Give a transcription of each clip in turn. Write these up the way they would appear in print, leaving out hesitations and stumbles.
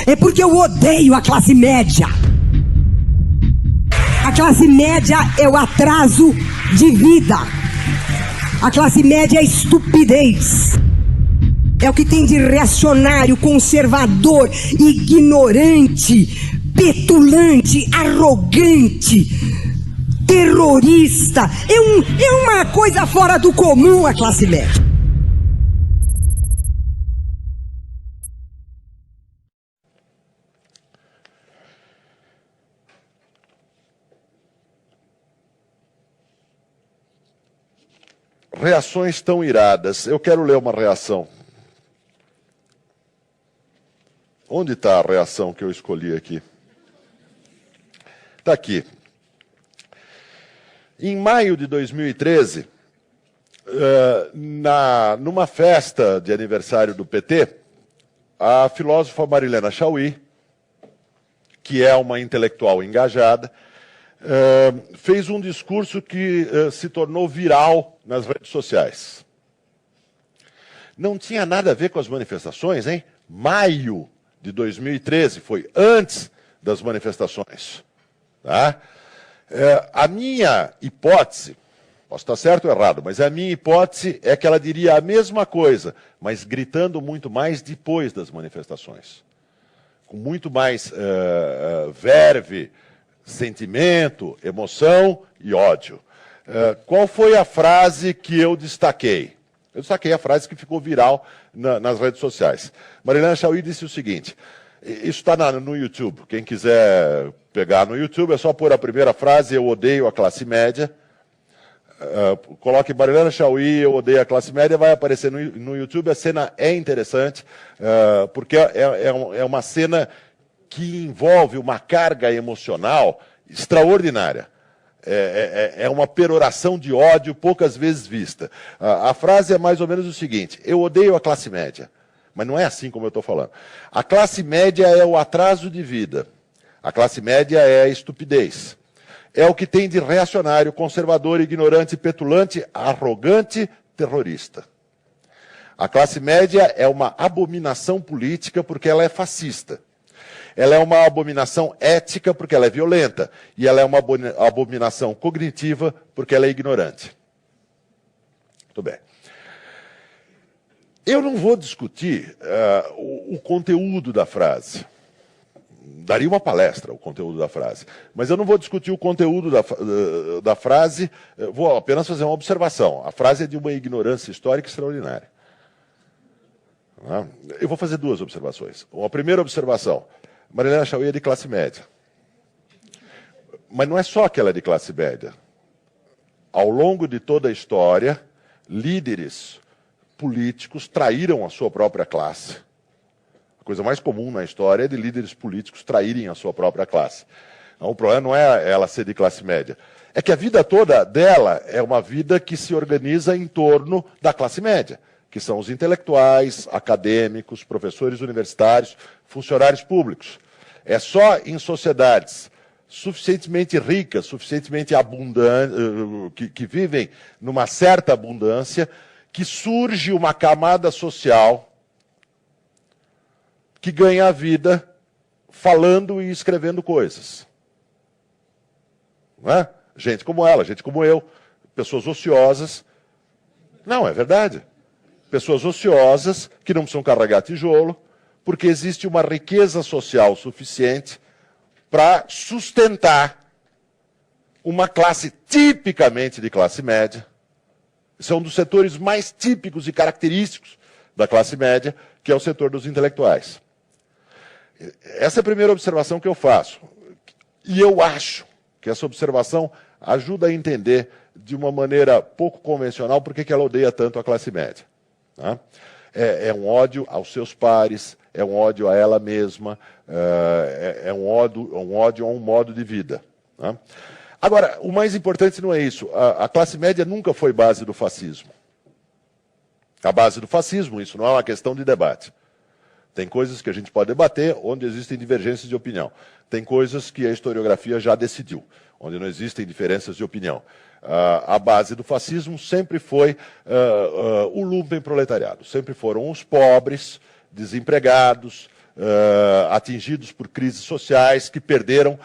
É porque eu odeio a classe média. A classe média é o atraso de vida. A classe média é a estupidez. É o que tem de reacionário, conservador, ignorante, petulante, arrogante, terrorista. É uma coisa fora do comum a classe média. Reações tão iradas. Eu quero ler uma reação. Onde está a reação que eu escolhi aqui? Está aqui. Em maio de 2013, numa festa de aniversário do PT, a filósofa Marilena Chaui, que é uma intelectual engajada, fez um discurso que se tornou viral nas redes sociais. Não tinha nada a ver com as manifestações, hein? Maio de 2013, foi antes das manifestações. Tá? A minha hipótese, posso estar certo ou errado, mas a minha hipótese é que ela diria a mesma coisa, mas gritando muito mais depois das manifestações. Com muito mais verve, sentimento, emoção e ódio. Qual foi a frase que eu destaquei? Eu destaquei a frase que ficou viral nas redes sociais. Marilena Chaui disse o seguinte, isso está no YouTube, quem quiser pegar no YouTube é só pôr a primeira frase, eu odeio a classe média, coloque Marilena Chaui, eu odeio a classe média, vai aparecer no YouTube, a cena é interessante, porque é uma cena que envolve uma carga emocional extraordinária. É uma peroração de ódio poucas vezes vista. A frase é mais ou menos o seguinte, eu odeio a classe média, mas não é assim como eu estou falando. A classe média é o atraso de vida, a classe média é a estupidez. É o que tem de reacionário, conservador, ignorante, petulante, arrogante, terrorista. A classe média é uma abominação política porque ela é fascista. Ela é uma abominação ética porque ela é violenta. E ela é uma abominação cognitiva porque ela é ignorante. Muito bem. Eu não vou discutir o conteúdo da frase. Daria uma palestra o conteúdo da frase. Mas eu não vou discutir o conteúdo da frase, vou apenas fazer uma observação. A frase é de uma ignorância histórica extraordinária. Eu vou fazer duas observações. A primeira observação, Marilena Chaui é de classe média. Mas não é só que ela é de classe média. Ao longo de toda a história, líderes políticos traíram a sua própria classe. A coisa mais comum na história é de líderes políticos traírem a sua própria classe. Então, o problema não é ela ser de classe média. É que a vida toda dela é uma vida que se organiza em torno da classe média, que são os intelectuais, acadêmicos, professores universitários, funcionários públicos. É só em sociedades suficientemente ricas, suficientemente abundantes, que vivem numa certa abundância, que surge uma camada social que ganha a vida falando e escrevendo coisas. Não é? Gente como ela, gente como eu, pessoas ociosas. Não, é verdade. Pessoas ociosas que não precisam carregar tijolo, porque existe uma riqueza social suficiente para sustentar uma classe tipicamente de classe média. Esse é um dos setores mais típicos e característicos da classe média, que é o setor dos intelectuais. Essa é a primeira observação que eu faço. E eu acho que essa observação ajuda a entender de uma maneira pouco convencional por que ela odeia tanto a classe média. Tá? É um ódio aos seus pares, é um ódio a ela mesma, é um ódio a um modo de vida. Tá? Agora, o mais importante não é isso. A classe média nunca foi base do fascismo. A base do fascismo, isso não é uma questão de debate. Tem coisas que a gente pode debater onde existem divergências de opinião. Tem coisas que a historiografia já decidiu, onde não existem diferenças de opinião. A base do fascismo sempre foi o lumpenproletariado. Sempre foram os pobres, desempregados, atingidos por crises sociais, que perderam,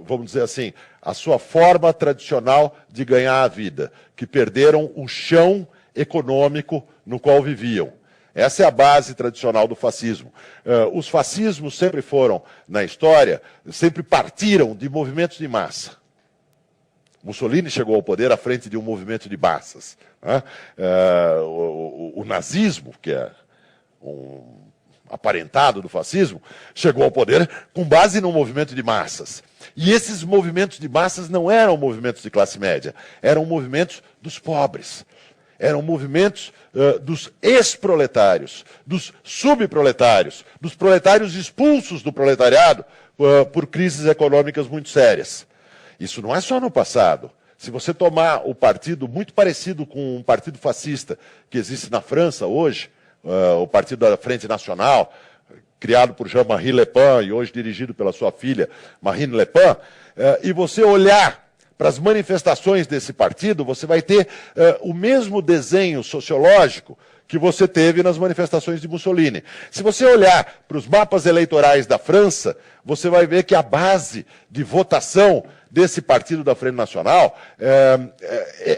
vamos dizer assim, a sua forma tradicional de ganhar a vida, que perderam o chão econômico no qual viviam. Essa é a base tradicional do fascismo. Os fascismos sempre foram, na história, sempre partiram de movimentos de massa. Mussolini chegou ao poder à frente de um movimento de massas. Né? O nazismo, que é um aparentado do fascismo, chegou ao poder com base num movimento de massas. E esses movimentos de massas não eram movimentos de classe média, eram movimentos dos pobres. Eram movimentos dos ex-proletários, dos subproletários, dos proletários expulsos do proletariado por crises econômicas muito sérias. Isso não é só no passado. Se você tomar o partido muito parecido com um partido fascista que existe na França hoje, o Partido da Frente Nacional, criado por Jean-Marie Le Pen e hoje dirigido pela sua filha Marine Le Pen, e você olhar para as manifestações desse partido, você vai ter o mesmo desenho sociológico que você teve nas manifestações de Mussolini. Se você olhar para os mapas eleitorais da França, você vai ver que a base de votação desse partido da Frente Nacional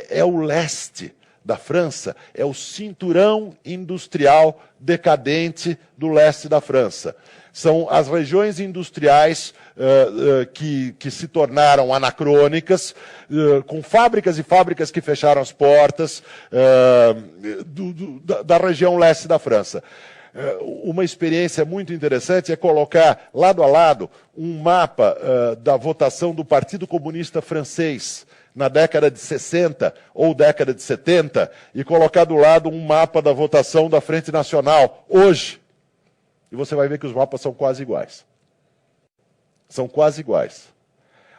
é o leste da França, é o cinturão industrial decadente do leste da França. São as regiões industriais que se tornaram anacrônicas, com fábricas e fábricas que fecharam as portas da região leste da França. Uma experiência muito interessante é colocar lado a lado um mapa da votação do Partido Comunista Francês na década de 60 ou década de 70 e colocar do lado um mapa da votação da Frente Nacional hoje. E você vai ver que os mapas são quase iguais. São quase iguais.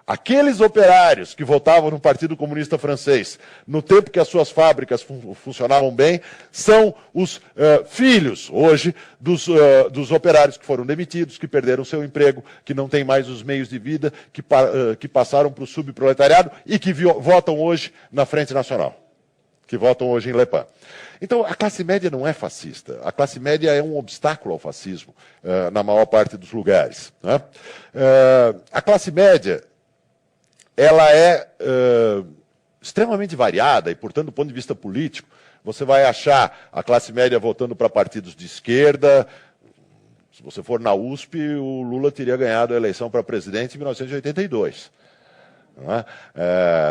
Aqueles operários que votavam no Partido Comunista Francês, no tempo que as suas fábricas funcionavam bem, são os filhos, hoje, dos operários que foram demitidos, que perderam seu emprego, que não têm mais os meios de vida, que passaram para o subproletariado e que votam hoje na Frente Nacional, que votam hoje em Le Pen. Então, a classe média não é fascista. A classe média é um obstáculo ao fascismo, na maior parte dos lugares. Né? A classe média ela é extremamente variada e, portanto, do ponto de vista político, você vai achar a classe média votando para partidos de esquerda. Se você for na USP, o Lula teria ganhado a eleição para presidente em 1982.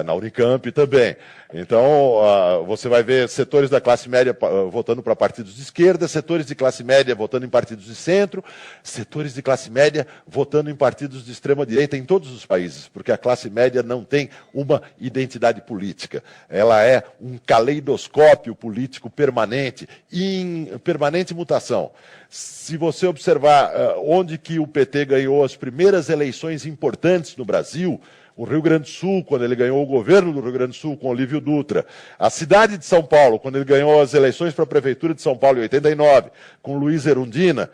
Na Unicamp também. Então, você vai ver setores da classe média votando para partidos de esquerda, setores de classe média votando em partidos de centro, setores de classe média votando em partidos de extrema-direita em todos os países, porque a classe média não tem uma identidade política. Ela é um caleidoscópio político permanente, em permanente mutação. Se você observar onde que o PT ganhou as primeiras eleições importantes no Brasil, o Rio Grande do Sul, quando ele ganhou o governo do Rio Grande do Sul com Olívio Dutra. A cidade de São Paulo, quando ele ganhou as eleições para a Prefeitura de São Paulo em 89, com Luiz Erundina,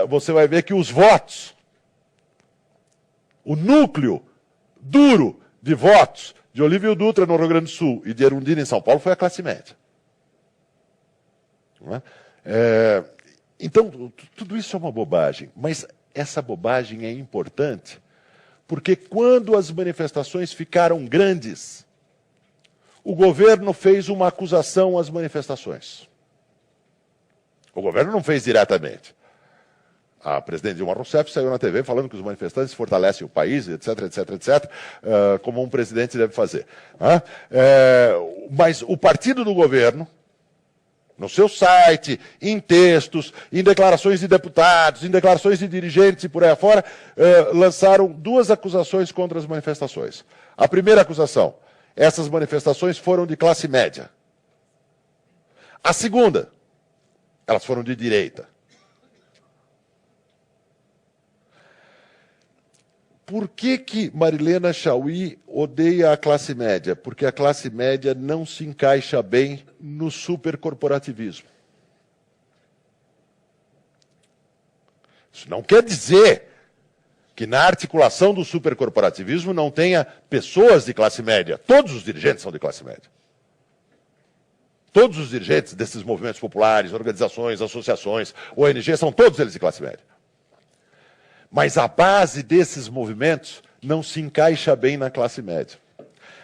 você vai ver que os votos, o núcleo duro de votos de Olívio Dutra no Rio Grande do Sul e de Erundina em São Paulo foi a classe média. Não é? Então, tudo isso é uma bobagem, mas essa bobagem é importante, porque quando as manifestações ficaram grandes, o governo fez uma acusação às manifestações. O governo não fez diretamente. A presidente Dilma Rousseff saiu na TV falando que os manifestantes fortalecem o país, etc, etc, etc, como um presidente deve fazer. Mas o partido do governo, no seu site, em textos, em declarações de deputados, em declarações de dirigentes e por aí afora, lançaram duas acusações contra as manifestações. A primeira acusação, essas manifestações foram de classe média. A segunda, elas foram de direita. Por que Marilena Chaui odeia a classe média? Porque a classe média não se encaixa bem no supercorporativismo. Isso não quer dizer que na articulação do supercorporativismo não tenha pessoas de classe média. Todos os dirigentes são de classe média. todos os dirigentes desses movimentos populares, organizações, associações, ONG, são todos eles de classe média. Mas a base desses movimentos não se encaixa bem na classe média.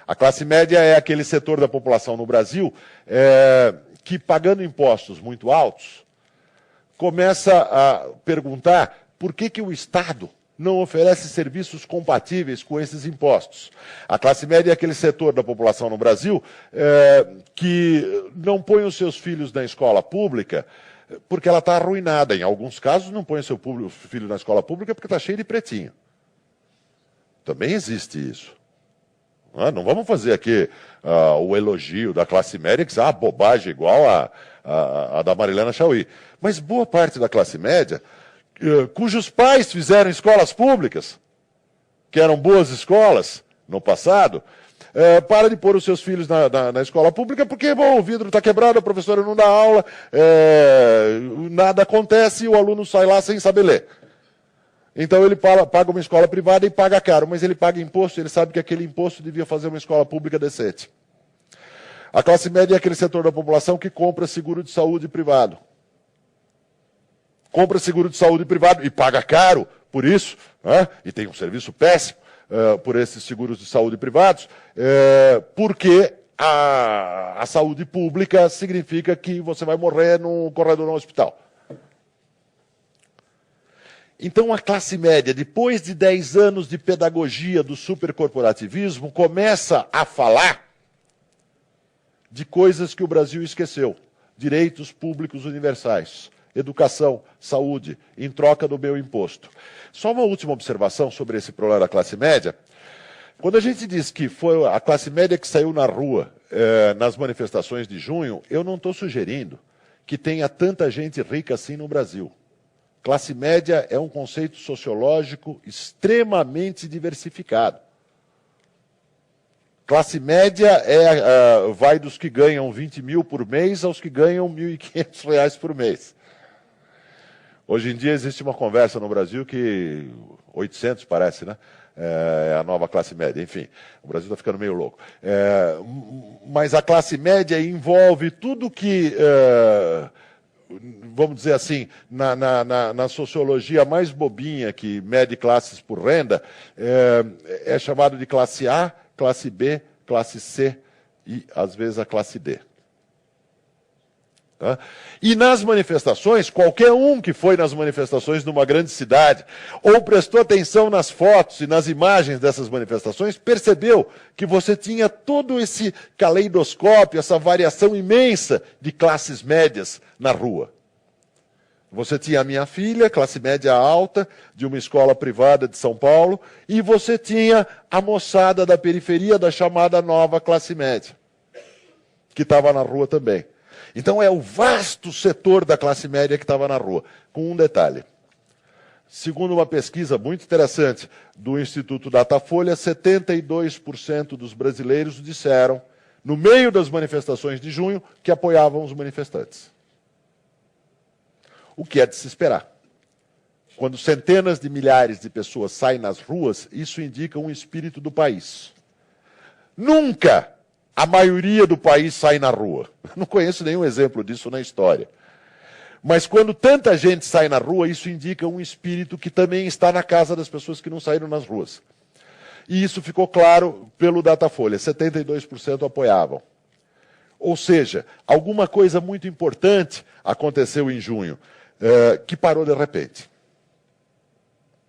A classe média é aquele setor da população no Brasil que, pagando impostos muito altos, começa a perguntar por que o Estado não oferece serviços compatíveis com esses impostos. A classe média é aquele setor da população no Brasil que não põe os seus filhos na escola pública porque ela está arruinada. Em alguns casos, não põe o seu filho na escola pública porque está cheio de pretinho. Também existe isso. Não vamos fazer aqui o elogio da classe média, que é uma bobagem igual a da Marilena Chauí. Mas boa parte da classe média, cujos pais fizeram escolas públicas, que eram boas escolas no passado, para de pôr os seus filhos na escola pública, porque bom, o vidro está quebrado, a professora não dá aula, nada acontece e o aluno sai lá sem saber ler. Então ele paga uma escola privada e paga caro, mas ele paga imposto, ele sabe que aquele imposto devia fazer uma escola pública decente. A classe média é aquele setor da população que compra seguro de saúde privado. Compra seguro de saúde privado e paga caro por isso, e tem um serviço péssimo por esses seguros de saúde privados, porque a saúde pública significa que você vai morrer no corredor no hospital. Então a classe média, depois de 10 anos de pedagogia do supercorporativismo, começa a falar de coisas que o Brasil esqueceu. Direitos públicos universais, educação, saúde, em troca do meu imposto. Só uma última observação sobre esse problema da classe média. Quando a gente diz que foi a classe média que saiu na rua nas manifestações de junho, eu não estou sugerindo que tenha tanta gente rica assim no Brasil. Classe média é um conceito sociológico extremamente diversificado. Classe média vai dos que ganham 20 mil por mês aos que ganham R$1.500 por mês. Hoje em dia existe uma conversa no Brasil que 800 parece, né? É a nova classe média, enfim, o Brasil está ficando meio louco. Mas a classe média envolve tudo que... vamos dizer assim, na sociologia mais bobinha, que mede classes por renda, é chamado de classe A, classe B, classe C e, às vezes, a classe D. Tá? E nas manifestações, qualquer um que foi nas manifestações numa grande cidade, ou prestou atenção nas fotos e nas imagens dessas manifestações, percebeu que você tinha todo esse caleidoscópio, essa variação imensa de classes médias na rua. Você tinha a minha filha, classe média alta, de uma escola privada de São Paulo, e você tinha a moçada da periferia da chamada nova classe média, que estava na rua também. Então é o vasto setor da classe média que estava na rua, com um detalhe. Segundo uma pesquisa muito interessante do Instituto Datafolha, 72% dos brasileiros disseram, no meio das manifestações de junho, que apoiavam os manifestantes. O que é de se esperar. Quando centenas de milhares de pessoas saem nas ruas, isso indica um espírito do país. Nunca a maioria do país sai na rua. Não conheço nenhum exemplo disso na história. Mas quando tanta gente sai na rua, isso indica um espírito que também está na casa das pessoas que não saíram nas ruas. E isso ficou claro pelo Datafolha, 72% apoiavam. Ou seja, alguma coisa muito importante aconteceu em junho, que parou de repente.